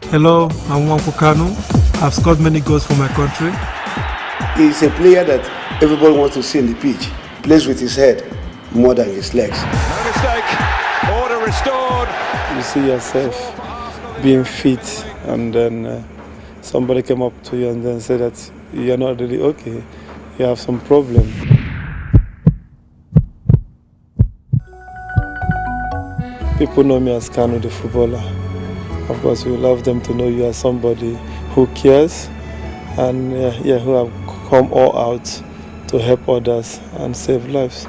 Hello, I'm Nwankwo Kanu. I've scored many goals for my country. He's a player that everybody wants to see in the pitch. Plays with his head more than his legs. No mistake. Order restored. You see yourself being fit, and then somebody came up to you and then said that you're not really okay. You have some problem. People know me as Kanu the footballer. Of course, we love them to know you as somebody who cares and who have come all out to help others and save lives.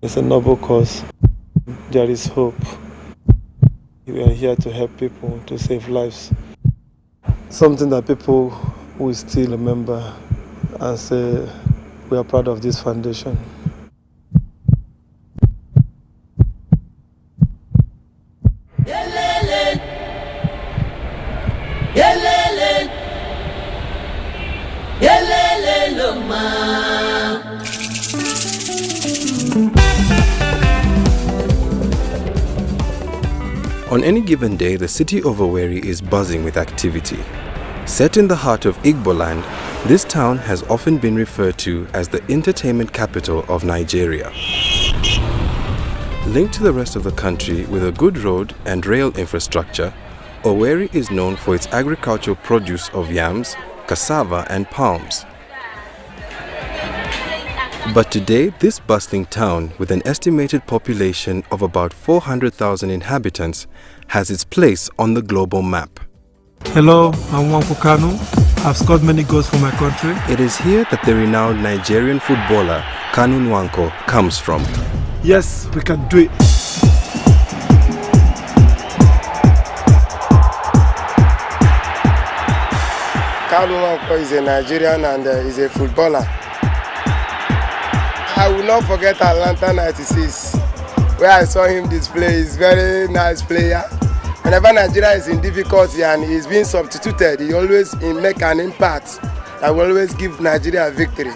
It's a noble cause. There is hope. We are here to help people, to save lives. Something that people will still remember and say, we are proud of this foundation. On any given day, the city of Owerri is buzzing with activity. Set in the heart of Igbo land, this town has often been referred to as the entertainment capital of Nigeria. Linked to the rest of the country with a good road and rail infrastructure, Owerri is known for its agricultural produce of yams, cassava and palms. But today, this bustling town, with an estimated population of about 400,000 inhabitants, has its place on the global map. Hello, I'm Nwankwo Kanu. I've scored many goals for my country. It is here that the renowned Nigerian footballer Kanu Nwankwo comes from. Yes, we can do it. Kanu Nwankwo is a Nigerian and is a footballer. I will not forget Atlanta 96, where I saw him display. He's a very nice player. Whenever Nigeria is in difficulty and he's being substituted, he always make an impact that will always give Nigeria a victory.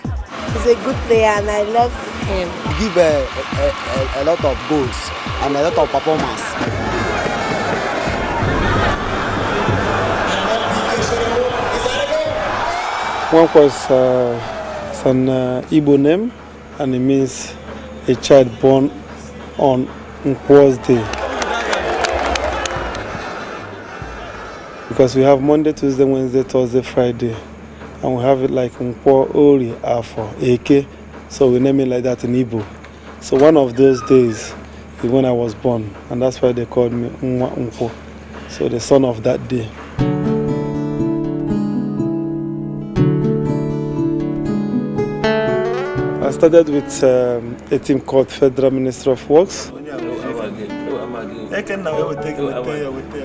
He's a good player and I love him. He gives a lot of goals and a lot of performance. Nwankwo is an Igbo name, and it means a child born on Nkwo's day. Because we have Monday, Tuesday, Wednesday, Thursday, Friday, and we have it like Nkwo Ori Afo Eke, so we name it like that in Igbo. So one of those days is when I was born, and that's why they called me Nwankwo, so the son of that day. I started with a team called Federal Ministry of Works.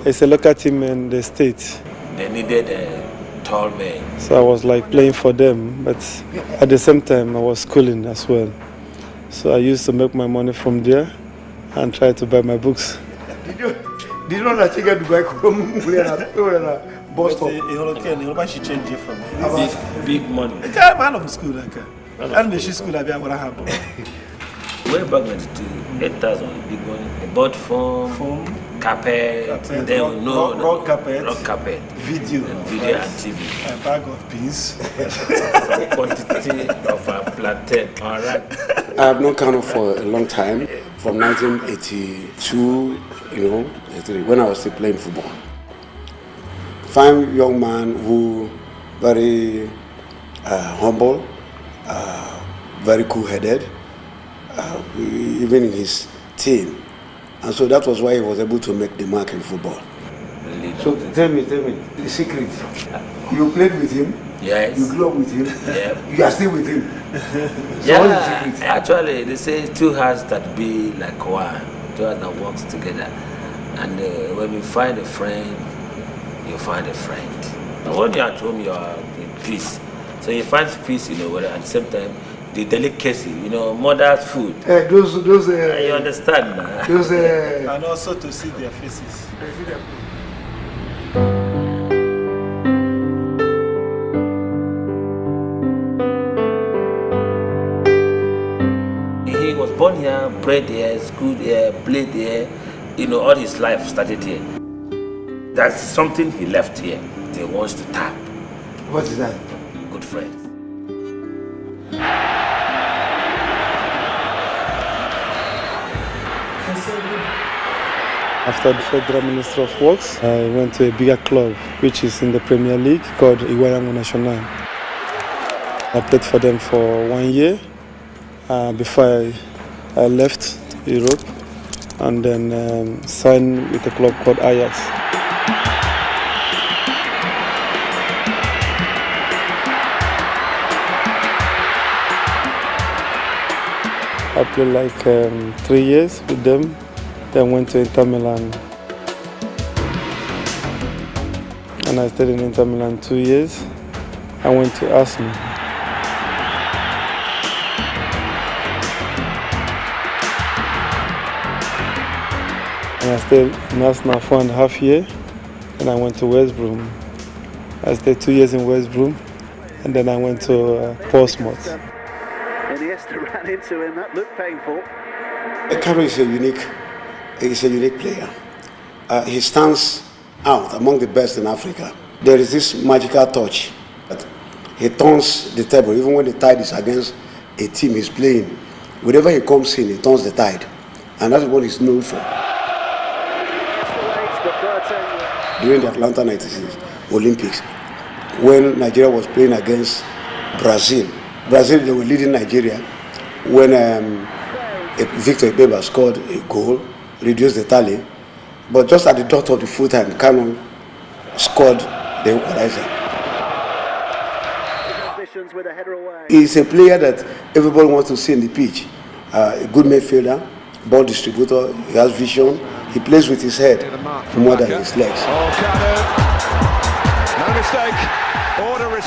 It's a local team in the state. They needed a tall man. So I was like playing for them, but at the same time I was schooling as well. So I used to make my money from there and try to buy my books. Did you know that you get to buy Boston? She changed it for me. Big money. I'm in school. And the school, I'll be able to have. Way back when the 8,000 big money. They bought foam, carpet, then rock carpet, video and TV. A bag of beans. Quantity of plantain. All right. I have known Kanu for a long time, from 1982, when I was still playing football. Fine young man who very humble, very cool-headed, even in his team. And so that was why he was able to make the mark in football. So tell me, the secret. You played with him? Yes. You grew up with him? Yeah. You are still with him? So yeah, what is the secret? Actually, they say two hearts that be like one, two hearts that works together. And when you find a friend, you find a friend. And when you're at home, you are in peace. So you find peace, but at the same time, the delicacy, you know, mother's food. Those you understand, man? Those and also to see their faces. He was born here, bred here, schooled here, played here, you know, all his life started here. That's something he left here. He wants to tap. What is that? Good friends. After the Federal Minister of Works, I went to a bigger club, which is in the Premier League, called National. I played for them for 1 year before I left Europe, and then signed with a club called Ajax. I played like 3 years with them, then went to Inter Milan. And I stayed in Inter Milan 2 years. I went to Arsenal. And I stayed in Arsenal for 1.5 years, and I went to West Brom. I stayed 2 years in West Brom, and then I went to Portsmouth. Iniesta ran into him, that looked painful. Kanu is a unique player. He stands out among the best in Africa. There is this magical touch that he turns the table, even when the tide is against a team he's playing. Whenever he comes in, he turns the tide. And that's what he's known for. During the Atlanta 96 Olympics, when Nigeria was playing against Brazil, they were leading Nigeria when Victor Ibeba scored a goal, reduced the tally, but just at the dot of the full time, Kanu scored the equalizer. He's a player that everybody wants to see in the pitch. A good midfielder, ball distributor, he has vision, he plays with his head more than his legs. No mistake.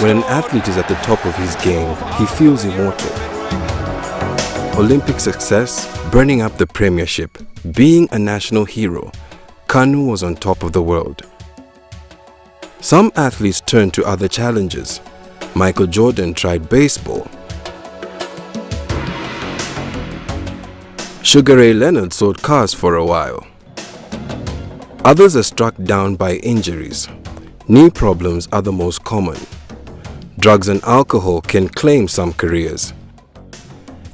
When an athlete is at the top of his game, he feels immortal. Olympic success, burning up the premiership, being a national hero, Kanu was on top of the world. Some athletes turned to other challenges. Michael Jordan tried baseball. Sugar Ray Leonard sold cars for a while. Others are struck down by injuries. Knee problems are the most common. Drugs and alcohol can claim some careers.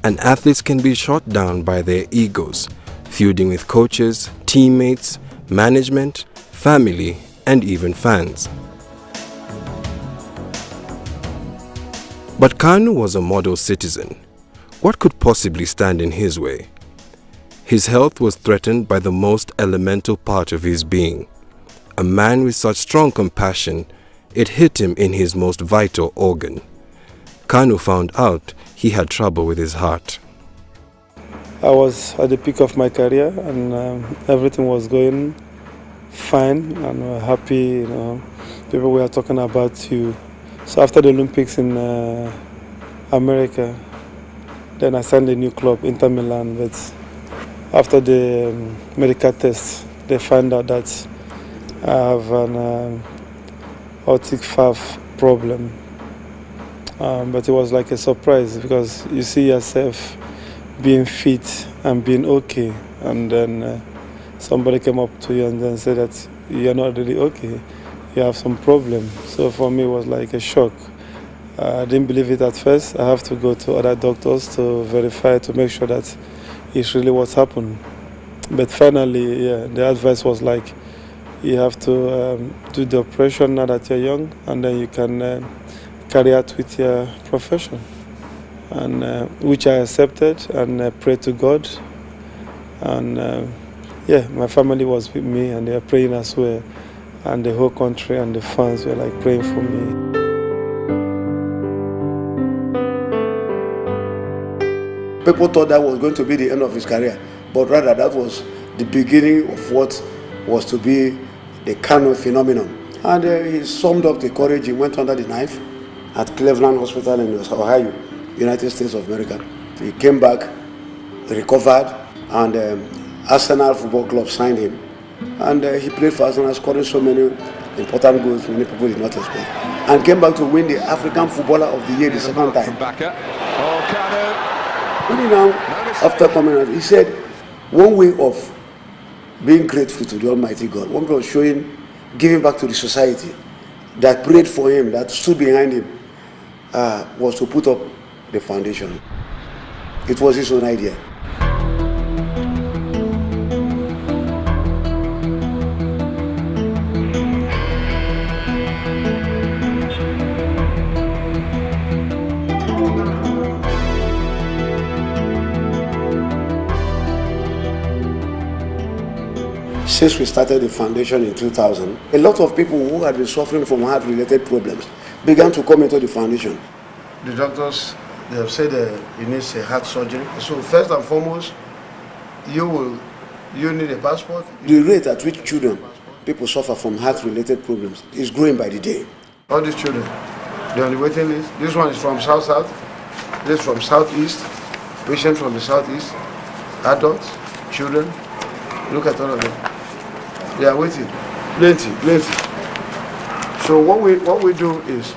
And athletes can be shot down by their egos, feuding with coaches, teammates, management, family, and even fans. But Kanu was a model citizen. What could possibly stand in his way? His health was threatened by the most elemental part of his being. A man with such strong compassion, it hit him in his most vital organ. Kanu found out he had trouble with his heart. I was at the peak of my career, and everything was going fine, and we were happy. You know, people were talking about you. So after the Olympics in America, then I signed a new club, Inter Milan. But after the medical test, they found out that I have an aortic valve problem. But it was like a surprise, because you see yourself being fit and being okay, and then somebody came up to you and then said that you're not really okay, you have some problem. So for me it was like a shock. I didn't believe it at first. I have to go to other doctors to verify, to make sure that it's really what's happened. But finally, yeah, the advice was like, you have to do the operation now that you're young, and then you can carry out with your profession. And which I accepted, and prayed to God. And yeah, my family was with me, and they were praying as well. And the whole country and the fans were like praying for me. People thought that was going to be the end of his career, but rather that was the beginning of what was to be the Kanu phenomenon. And he summed up the courage. He went under the knife at Cleveland Hospital in Ohio, United States of America. He came back, recovered, and Arsenal Football Club signed him. And he played for Arsenal, scoring so many important goals many people did not expect. And came back to win the African Footballer of the Year the second time. When he now, after coming out, he said, one way of being grateful to the Almighty God, one way of showing, giving back to the society that prayed for him, that stood behind him, was to put up the foundation. It was his own idea. Since we started the foundation in 2000, a lot of people who had been suffering from heart-related problems began to come into the foundation. The doctors, they have said he needs a heart surgery. So first and foremost, you need a passport. The rate at which people suffer from heart-related problems is growing by the day. All these children, they're on the waiting list. This one is from South-South, this is from Southeast, patients from the Southeast, adults, children. Look at all of them. They are waiting. Plenty. So what we do is,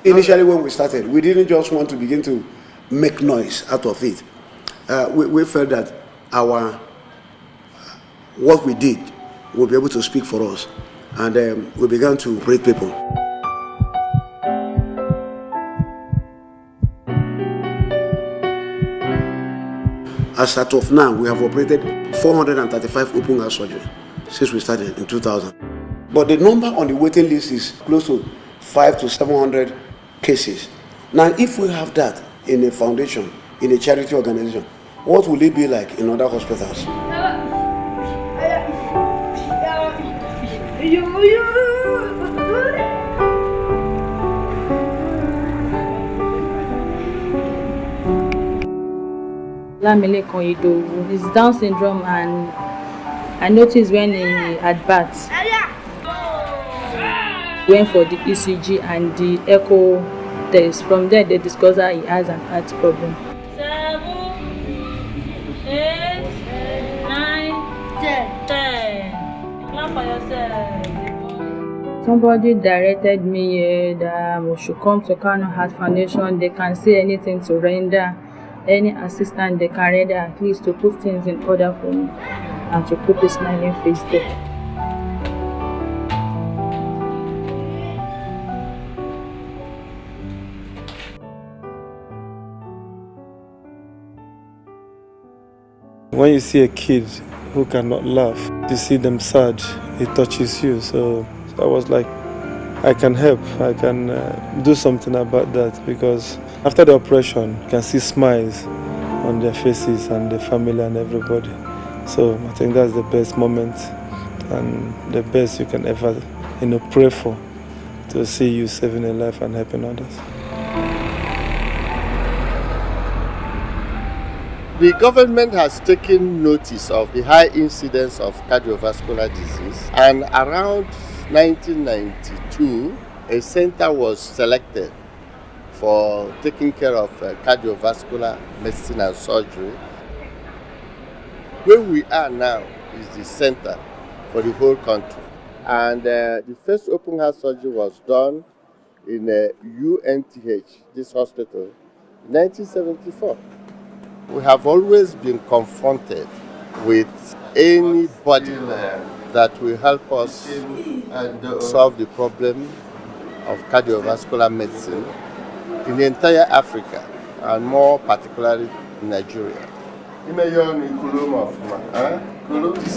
initially when we started, we didn't just want to begin to make noise out of it. We felt that what we did will be able to speak for us. And we began to rate people. As of now, we have operated 435 open heart surgery since we started in 2000. But the number on the waiting list is close to 500 to 700 cases. Now, if we have that in a foundation, in a charity organization, what will it be like in other hospitals? It's Down syndrome, and I noticed when he had birth, he went for the ECG and the echo test. From there, they discovered that he has an heart problem. 7, 8, 9, 10. Clap for yourself. Somebody directed me here that we should come to Kanu Heart Foundation. They can say anything to render, any assistance they can render, at least to put things in order for me and to put a smiling face there. When you see a kid who cannot laugh, you see them sad, it touches you. So I was like, I can help, I can do something about that, because after the operation, you can see smiles on their faces and the family and everybody. So I think that's the best moment and the best you can ever, pray for, to see you saving a life and helping others. The government has taken notice of the high incidence of cardiovascular disease, and around 1992, a center was selected for taking care of cardiovascular medicine and surgery. Where we are now is the center for the whole country. And the first open heart surgery was done in UNTH, this hospital, in 1974. We have always been confronted with anybody that will help us solve the problem of cardiovascular medicine in the entire Africa, and more particularly in Nigeria. This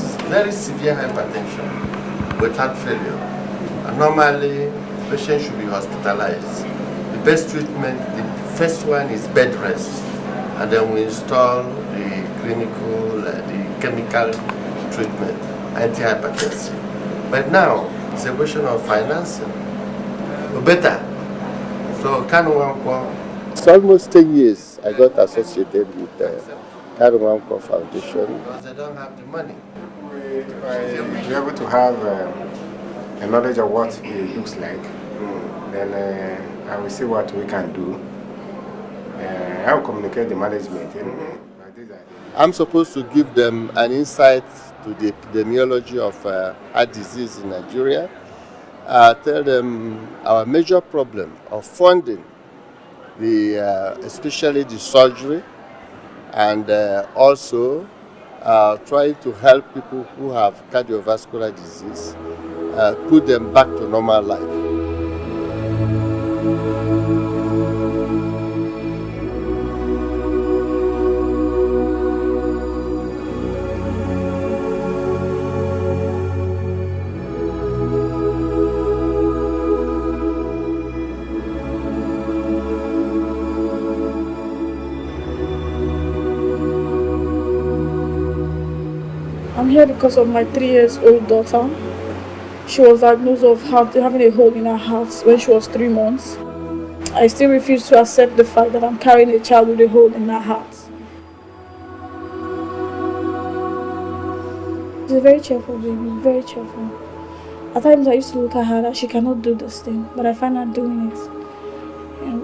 is very severe hypertension with heart failure. And normally, the patient should be hospitalized. The best treatment, the first one is bed rest. And then we install the clinical, the chemical treatment, antihypertensive. But now, it's a question of financing. Better. So, Kanu Nwankwo. It's almost 10 years I got associated with the Kanu Nwankwo Foundation. Because they don't have the money. Be able to have a knowledge of what it looks like, then I will see what we can do. help communicate the management. I'm supposed to give them an insight to the epidemiology of heart disease in Nigeria. Tell them our major problem of funding, especially the surgery, and also try to help people who have cardiovascular disease, put them back to normal life. I'm here because of my 3-year-old daughter. She was diagnosed of having a hole in her heart when she was 3 months. I still refuse to accept the fact that I'm carrying a child with a hole in her heart. She's a very cheerful baby, very cheerful. At times I used to look at her that she cannot do this thing, but I find her doing it.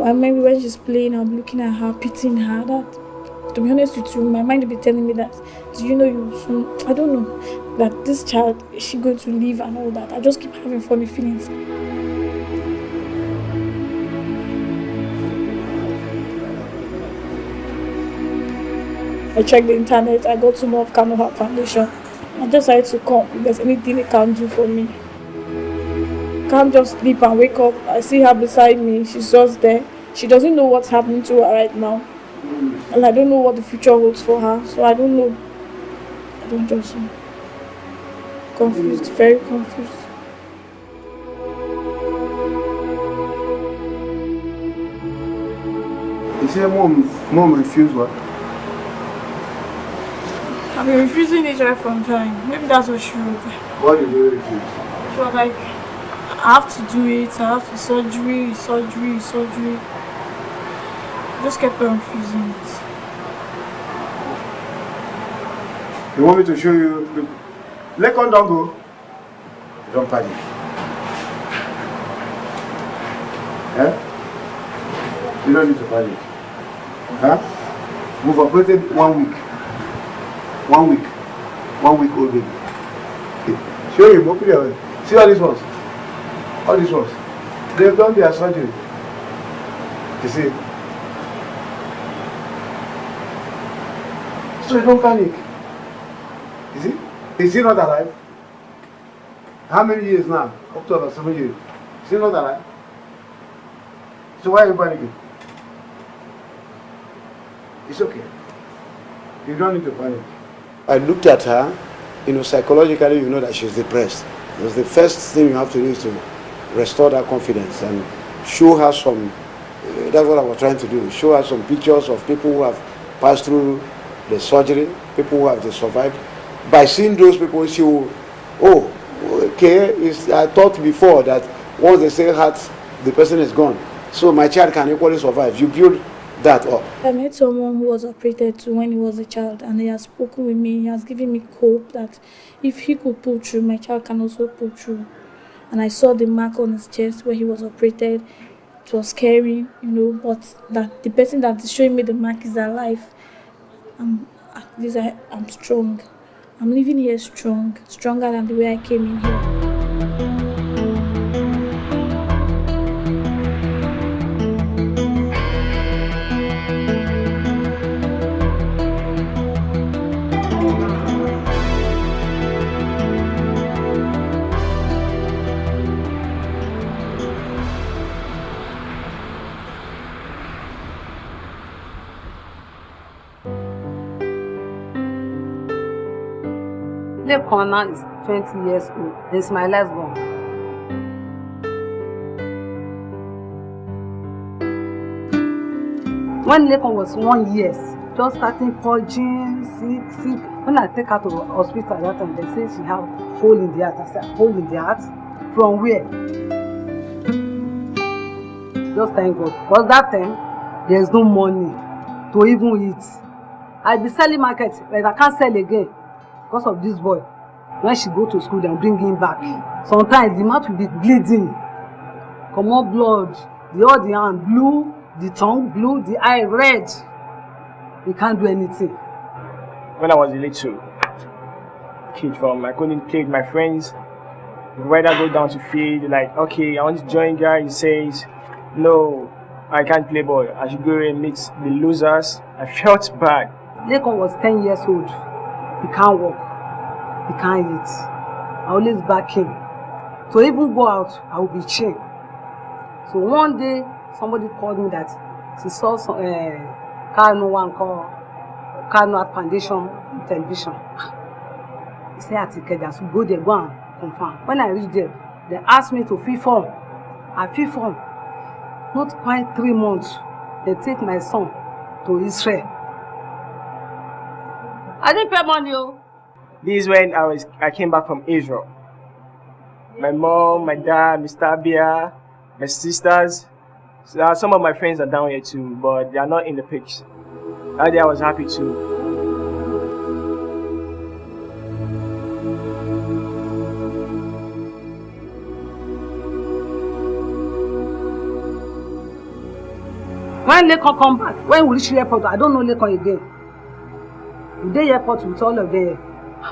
And maybe when she's playing, I'm looking at her, pitying her. That, to be honest with you, my mind will be telling me that, do you know you soon, I don't know, that this child, is she going to live and all that? I just keep having funny feelings. I checked the internet, I got to know of Kanu Foundation. I decided to come if there's anything they can do for me. I can't just sleep and wake up. I see her beside me, she's just there. She doesn't know what's happening to her right now. And I don't know what the future holds for her, so I don't know. I don't just know. Confused, very confused. You say mom refused what? I've been refusing it right from time. Maybe that's what she wrote. What did you refuse? She was like, I have to do it, I have to surgery. I just kept on refusing it. You want me to show you? Let on, don't go. Don't panic. You don't need to panic. We've operated 1 week. 1 week. 1 week old baby. Okay. Show him, open your eyes. See all these ones? All these ones. They've done their surgery. You see? So you don't panic. You see? Is he not alive? How many years now? Up to about 7 years. Is he not alive? So why are you panicking? It's okay. You don't need to panic. I looked at her, psychologically you know that she's depressed. Because the first thing you have to do is to restore that confidence and show her some, that's what I was trying to do, show her some pictures of people who have passed through the surgery, people who have survived. By seeing those people, she will, oh, okay, I thought before that once they say heart, the person is gone. So my child can equally survive. You build that up. I met someone who was operated to when he was a child, and he has spoken with me. He has given me hope that if he could pull through, my child can also pull through. And I saw the mark on his chest where he was operated. It was scary, but that the person that is showing me the mark is alive. At least I'm strong. I'm living here strong, stronger than the way I came in here. Kanu is 20 years old. He's my last born. When Lekon was 1 year, just starting purging, sick. When I take her to the hospital that time, they say she have hole in the heart. I said, hole in the heart? From where? Just thank God. Because that time, there's no money to even eat. I be selling market, but I can't sell again because of this boy. When she go to school, then bring him back. Sometimes the mouth will be bleeding. Come on, blood. The hand blue. the tongue blue, the eye red. He can't do anything. When I was a little kid, I couldn't play with my friends. Whether I go down to field, like, okay, I want to join guy, he says, no, I can't play ball. I should go and meet the losers. I felt bad. Lekon was 10 years old. He can't walk. He can't eat. I always back him. So even go out, I will be chained. So one day, somebody called me that she saw some Kanu Nwankwo Kanu Foundation on television. He said, I take care, so go there, go and confirm. When I reached there, they asked me to fill form. I fill form. Not quite 3 months, they take my son to Israel. I didn't pay money. This is when I came back from Israel. My mom, my dad, Mr. Abia, my sisters. So some of my friends are down here too, but they are not in the pics. That day I was happy too. When Lekon come back, when we reach the airport, I don't know Lekon again. We dey airport with all of them.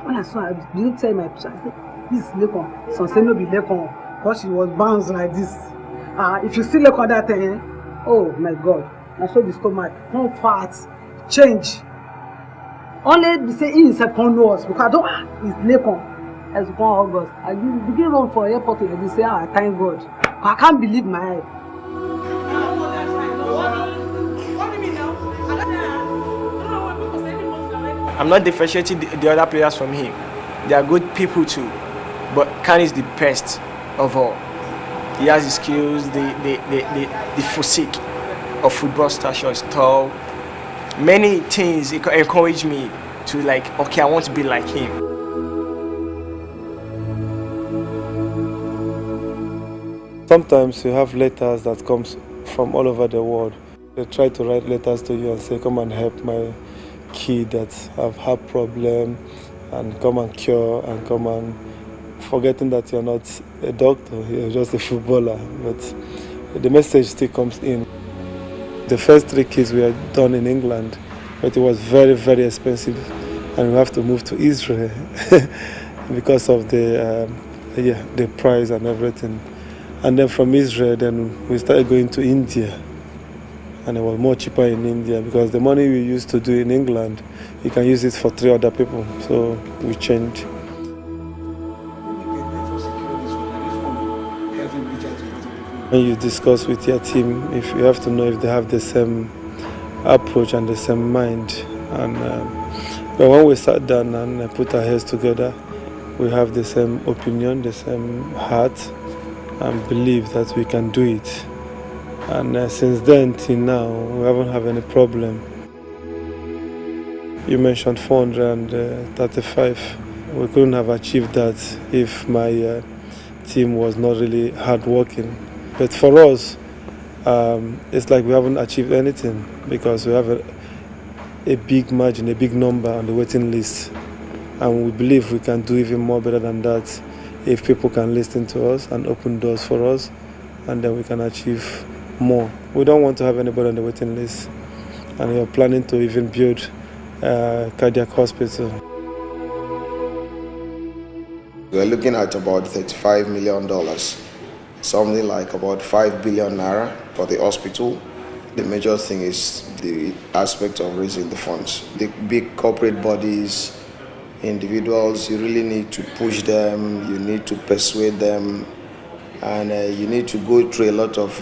When I saw her, I didn't tell my picture. I said, this is Lekon. Some say no be Lekon, because she was bounced like this. If you see Lekon that thing, oh my God. I saw the stomach, no fat, change. Only they say in second nose, because I don't, it's Lekon. As 1 August, I begin run for airport and they say, thank God. But I can't believe my eye. I'm not differentiating the other players from him. They are good people too. But Kanu is the best of all. He has the skills, the physique of football stature is tall. Many things encourage me to like, okay, I want to be like him. Sometimes you have letters that comes from all over the world. They try to write letters to you and say, come and help my kid that have had problem, and come and cure, and come and, forgetting that you're not a doctor, you're just a footballer, but the message still comes in. The first 3 kids were done in England, but it was very, very expensive, and we have to move to Israel because of the price and everything. And then from Israel, then we started going to India. And it was more cheaper in India because the money we used to do in England, you can use it for 3 other people. So we changed. When you discuss with your team, if you have to know if they have the same approach and the same mind. And but when we sat down and put our heads together, we have the same opinion, the same heart, and believe that we can do it. And since then till now, we haven't had any problem. You mentioned 435. We couldn't have achieved that if my team was not really hardworking. But for us, it's like we haven't achieved anything because we have a big margin, a big number on the waiting list. And we believe we can do even more better than that if people can listen to us and open doors for us, and then we can achieve more. We don't want to have anybody on the waiting list, and we are planning to even build a cardiac hospital. We're looking at about $35 million, something like about 5 billion naira for the hospital. The major thing is the aspect of raising the funds. The big corporate bodies, individuals, you really need to push them, you need to persuade them, and you need to go through a lot of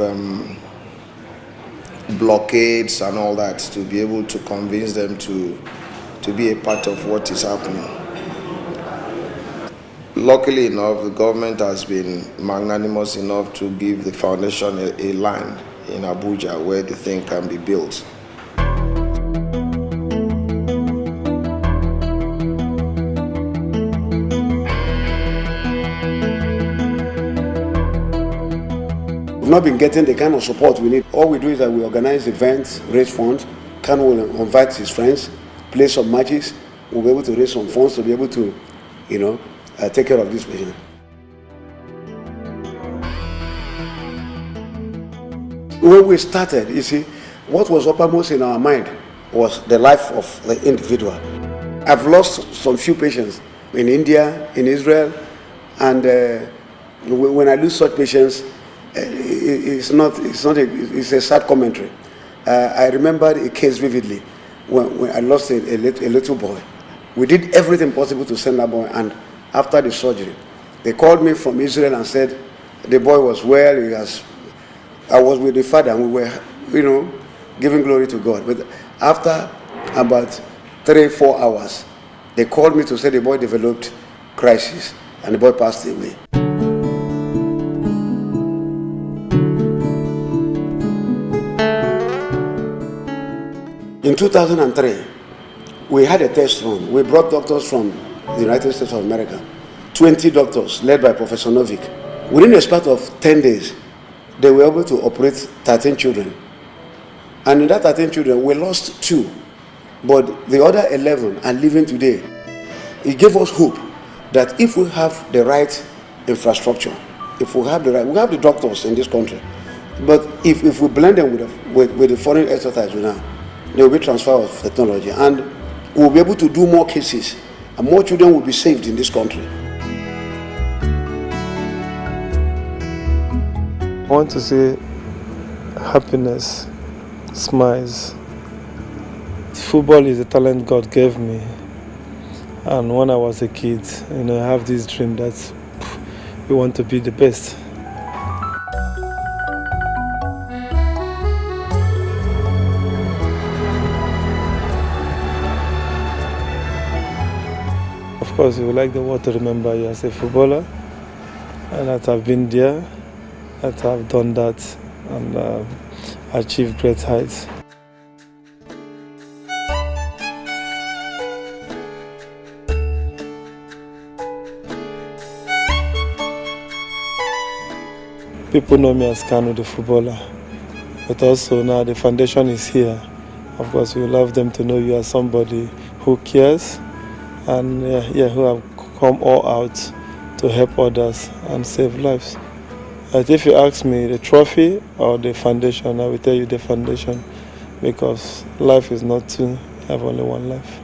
blockades and all that to be able to convince them to be a part of what is happening. Luckily enough, the government has been magnanimous enough to give the foundation a land in Abuja where the thing can be built. We've not been getting the kind of support we need. All we do is that we organize events, raise funds. Kanu will invite his friends, play some matches. We'll be able to raise some funds to be able to, take care of this patient. when we started, you see, what was uppermost in our mind was the life of the individual. I've lost some few patients in India, in Israel, and when I lose such patients, it's a sad commentary. I remember a case vividly when I lost a little boy. We did everything possible to send that boy, and after the surgery, they called me from Israel and said the boy was well. I was with the father, and we were, giving glory to God. But after about 3-4 hours, they called me to say the boy developed crisis, and the boy passed away. In 2003, we had a test run. We brought doctors from the United States of America, 20 doctors led by Professor Novick. Within a span of 10 days, they were able to operate 13 children. And in that 13 children, we lost 2, but the other 11 are living today. It gave us hope that if we have the right infrastructure, if we have the doctors in this country, but if we blend them with the foreign expertise we now, there will be transfer of technology, and we'll be able to do more cases, and more children will be saved in this country. I want to say happiness, smiles. Football is a talent God gave me, and when I was a kid, I have this dream that we want to be the best. Of course, you would like the world to remember you as a footballer, and that I've been there, that I've done that, and achieved great heights. People know me as Kanu the footballer, but also now the foundation is here. Of course, we love them to know you as somebody who cares, and who have come all out to help others and save lives. But if you ask me the trophy or the foundation, I will tell you the foundation, because life is not two, you have only one life.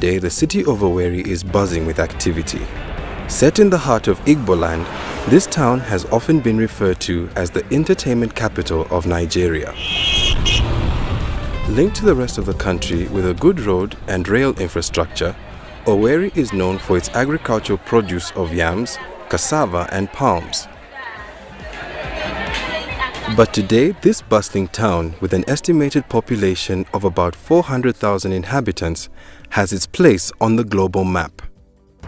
day, the city of Owerri is buzzing with activity. Set in the heart of Igbo land, this town has often been referred to as the entertainment capital of Nigeria. Linked to the rest of the country with a good road and rail infrastructure, Owerri is known for its agricultural produce of yams, cassava and palms. But today, this bustling town, with an estimated population of about 400,000 inhabitants, has its place on the global map.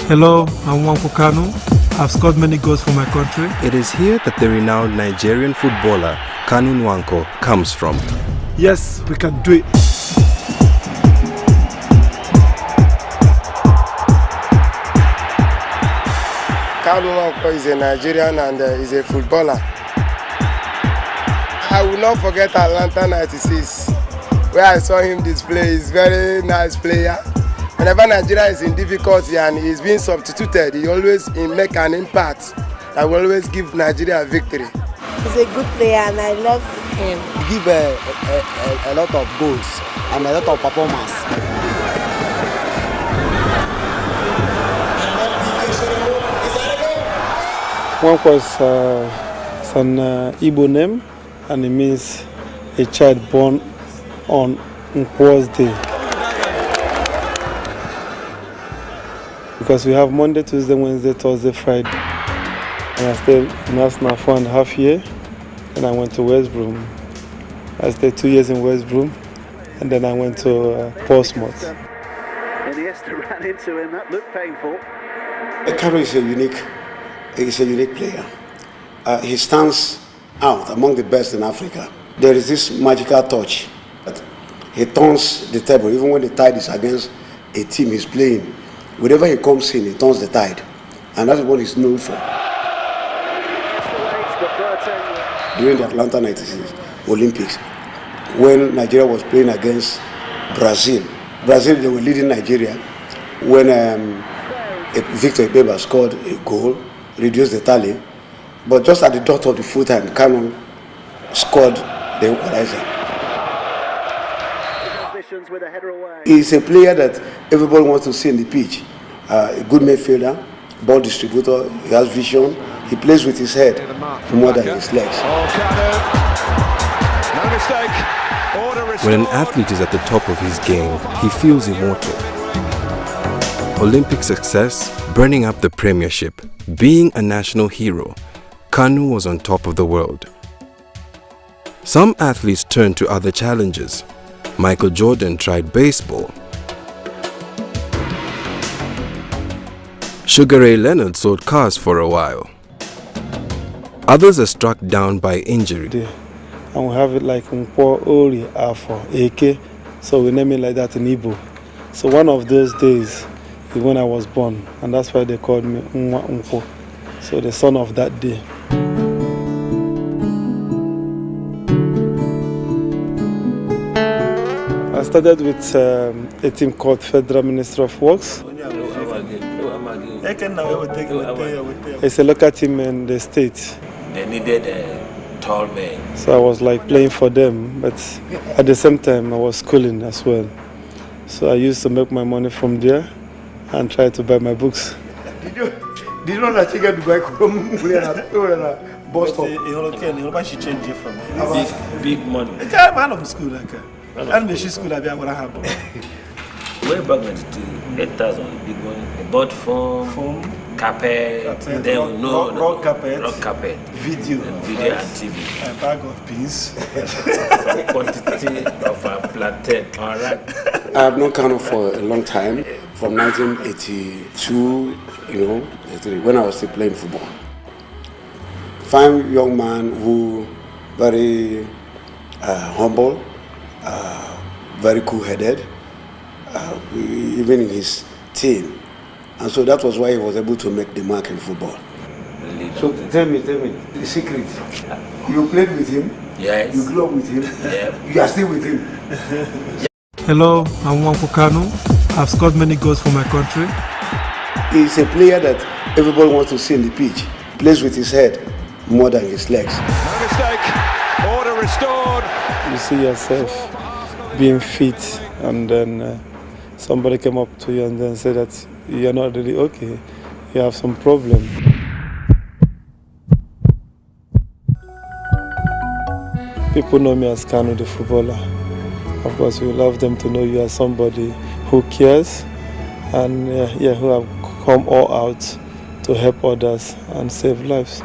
Hello, I'm Nwankwo Kanu. I've scored many goals for my country. It is here that the renowned Nigerian footballer Kanu Nwankwo comes from. Yes, we can do it. Kanu Nwankwo is a Nigerian and is a footballer. I will not forget Atlanta 96, where I saw him display. He's a very nice player. Whenever Nigeria is in difficulty and he's being substituted, he always make an impact that will always give Nigeria a victory. He's a good player and I love him. He gives a lot of goals and a lot of performance. Nwankwo is an Igbo name, and it means a child born on Nkwo's day. Because we have Monday, Tuesday, Wednesday, Thursday, Friday. And I stayed in Arsenal for 4.5 years, and I went to West Brom. I stayed 2 years in West Brom, and then I went to Portsmouth. Iniesta ran into him, that looked painful. Kanu is a unique player. He stands out among the best in Africa. There is this magical touch. He turns the table, even when the tide is against a team he's playing. Whenever he comes in, he turns the tide. And that's what he's known for. During the Atlanta 96 Olympics, when Nigeria was playing against Brazil, they were leading Nigeria. When Victor Ibeba scored a goal, reduced the tally, but just at the dot of the full time, Kanu scored the equalizer. He's a player that everybody wants to see in the pitch. A good midfielder, ball distributor, he has vision, he plays with his head more than his legs. When an athlete is at the top of his game, he feels immortal. Olympic success, burning up the premiership, being a national hero, Kanu was on top of the world. Some athletes turned to other challenges. Michael Jordan tried baseball. Sugar Ray Leonard sold cars for a while. Others are struck down by injury. And we have it like Nkwo Ori Afo Eke, so we name it like that in Igbo. So one of those days is when I was born, and that's why they called me Nwankwo, so the son of that day. I started with a team called Federal Ministry of Works. It's a local team in the state. They needed a tall man. So I was like playing for them, but at the same time I was schooling as well. So I used to make my money from there and try to buy my books. Did you know that you get to buy Boston? She changed it from me. Big money. I'm in school like that. And the school I have. Way back in 8,000, big one. They bought foam, carpet, then rock carpet, video and TV. A bag of beans. Some quantity of plantain. All right. I have known Kanu for a long time, from 1982, when I was still playing football. Fine young man who very humble, very cool-headed, even in his team. And so that was why he was able to make the mark in football. So tell me, the secret. You played with him? Yes. You grew up with him? Yeah. You are still with him? Hello, I'm Nwankwo Kanu. I've scored many goals for my country. He's a player that everybody wants to see in the pitch. He plays with his head more than his legs. No mistake. Order restored. You see yourself being fit and then somebody came up to you and then said that you're not really okay, you have some problem. People know me as Kanu the footballer. Of course, we love them to know you as somebody who cares and who have come all out to help others and save lives.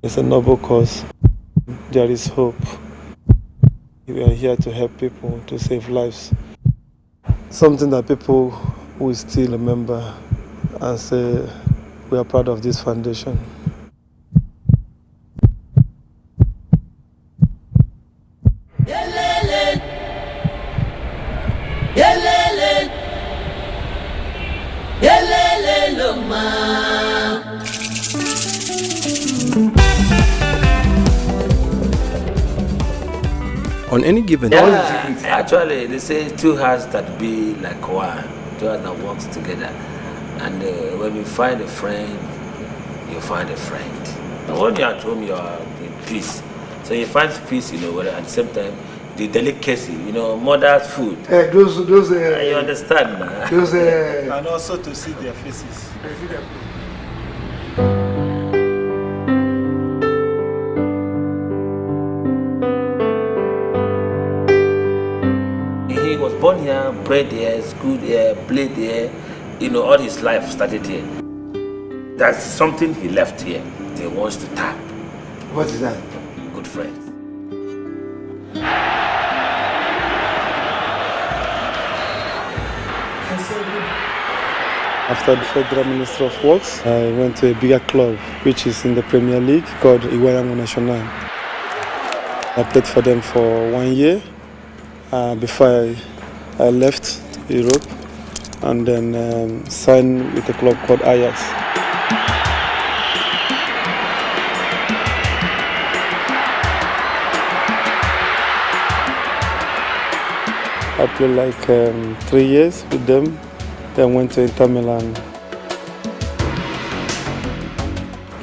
It's a noble cause. There is hope. We are here to help people, to save lives. Something that people will still remember and say, we are proud of this foundation. On any given day, actually, they say two hearts that be like one, two hearts that works together. And when you find a friend, you find a friend. And when you're at home, you are in peace. So you find peace, you know, at the same time, the delicacy, you know, mother's food. Those you understand, man? Those, and also to see their faces. He was born here, bred here, schooled here, played here, you know, all his life started here. That's something he left here. He wants to tap. What is that? Good friends. After the Federal Minister of Works, I went to a bigger club, which is in the Premier League, called National. I played for them for 1 year before I left Europe, and then signed with a club called Ajax. I played like 3 years with them. Then went to Inter Milan,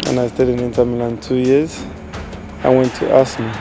and I stayed in Inter Milan 2 years. I went to Arsenal.